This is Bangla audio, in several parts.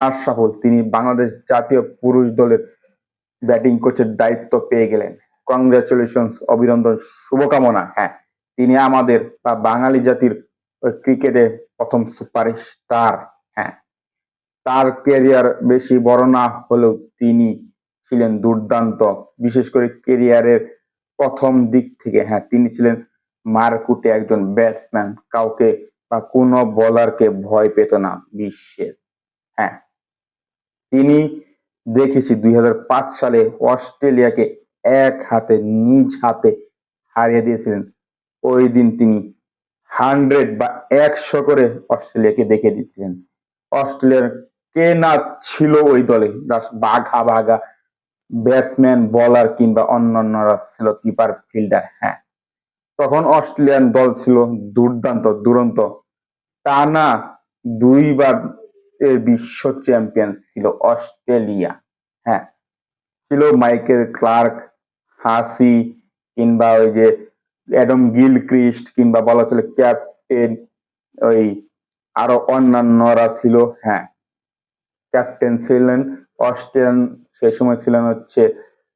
আশরাফুল তিনি বাংলাদেশ জাতীয় পুরুষ দলের ব্যাটিং কোচের দায়িত্ব পেয়ে গেলেন। কংগ্রাচুলেশনস, অভিনন্দন, শুভকামনা। হ্যাঁ, তিনি আমাদের বা বাঙালি জাতির ক্রিকেটে প্রথম সুপারস্টার। হ্যাঁ, তার ক্যারিয়ার বেশি বড় না হলেও তিনি ছিলেন দুর্দান্ত, বিশেষ করে ক্যারিয়ারের প্রথম দিক থেকে। হ্যাঁ, তিনি ছিলেন মারকুটে একজন ব্যাটসম্যান, কাউকে বা কোনো বোলারকে ভয় পেত না বিশ্বের। হ্যাঁ, তিনি দেখেছি 2005 সালে অস্ট্রেলিয়াকে নিজ হাতে হারিয়ে দিয়েছিলেন। ওই দিন তিনি 100 করে অস্ট্রেলিয়াকে দেখে দিচ্ছিলেন। অস্ট্রেলিয়ার কে না ছিল ওই দলে, জাস্ট বাঘা বাঘা ব্যাটসম্যান, বলার কিংবা অন্যান্যরা ছিল কিপার, ফিল্ডার। হ্যাঁ, তখন অস্ট্রেলিয়ান দল ছিল দুর্দান্ত, দুরন্ত। টানা 2বার বিশ্ব চ্যাম্পিয়ন ছিল অস্ট্রেলিয়া। হ্যাঁ, ছিল মাইকেল ক্লার্ক, হাসি, কিংবা ওই যে অ্যাডাম গিলক্রিস্ট, কিংবা বলা চলে ক্যাপ্টেন ওই আরো অন্যান্যরা ছিল। হ্যাঁ, ক্যাপ্টেন ছিলেন অস্ট্রেলিয়ান, সে সময় ছিলেন হচ্ছে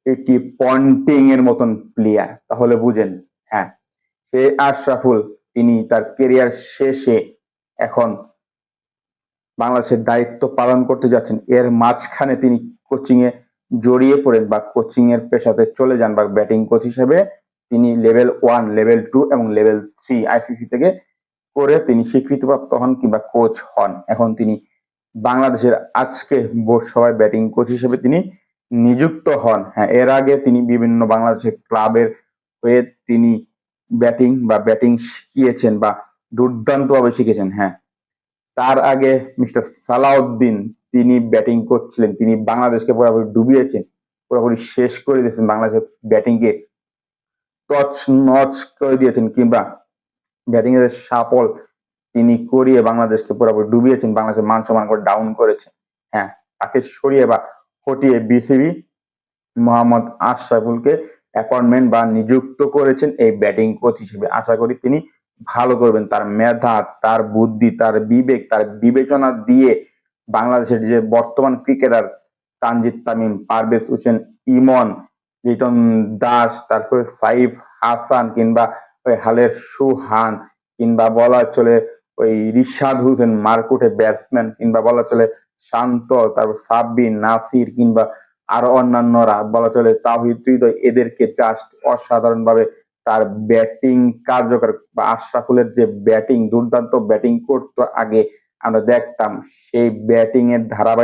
একটি পন্টিং এর মতন প্লেয়ার, তাহলে বুঝেন। হ্যাঁ, সে আশরাফুল তিনি তার কেরিয়ার শেষে এখন বাংলাদেশের দায়িত্ব পালন করতে যাচ্ছেন। এর মাঝখানে তিনি কোচিং এ জড়িয়ে পড়েন বা কোচিং এর পেশাতে চলে যান, বা ব্যাটিং কোচ হিসেবে তিনি লেভেল 1, লেভেল 2 এবং লেভেল 3 আইসিসি থেকে করে তিনি স্বীকৃতিপ্রাপ্ত হন কিংবা কোচ হন। এখন তিনি বাংলাদেশের আজকে বোর্ড সভায় ব্যাটিং কোচ হিসেবে তিনি নিযুক্ত হন। হ্যাঁ, এর আগে তিনি বিভিন্ন বাংলাদেশের ক্লাবের হয়ে তিনি ব্যাটিং শিখিয়েছেন বা দুর্দান্তভাবে শিখেছেন। হ্যাঁ, তার আগে মিস্টার সালাউদ্দিন তিনি ব্যাটিং করছিলেন, তিনি বাংলাদেশকে পুরোপুরি ডুবিয়েছেন, পুরোপুরি শেষ করে দিয়েছেন, বাংলাদেশের ব্যাটিংকে তছ নছ করে দিয়েছেন, কিংবা ব্যাটিং এর সাফল তিনি করিয়ে বাংলাদেশকে পুরোপুরি ডুবিয়েছেন, বাংলাদেশের মান সম্মান করে ডাউন করেছেন। হ্যাঁ, তাকে সরিয়ে বা হটিয়ে বিসিবি মোহাম্মদ আশরাফুলকে অ্যাপয়েন্টমেন্ট বা নিযুক্ত করেছেন এই ব্যাটিং কোচ হিসেবে। আশা করি তিনি ভালো করবেন। তার মেধা, তার বুদ্ধি, তার বিবেক, তার বিবেচনা দিয়ে বাংলাদেশের যে বর্তমান ক্রিকেটার তানজিদ তামিম, পারভেজ হোসেন ইমন, লিটন দাস, তারপরে সাইফ হাসান, কিংবা ওই হালের সুহান, কিংবা বলা চলে ওই রিশাদ হোসেন মারকুটে ব্যাটসম্যান, কিংবা বলা চলে শান্ত, তারপর সাব্বির, নাসির, কিংবা আরো অন্যান্যরা বলা চলে তাওহিদ হৃদয়, এদেরকে জাস্ট অসাধারণ ভাবে তার ব্যাটিং কার্যকর বা আশরাফুলের যে ব্যাটিং, দুর্দান্ত ব্যাটিং করতো আগে আমরা দেখতাম, সেই ব্যাটিং এর ধারাবাহিক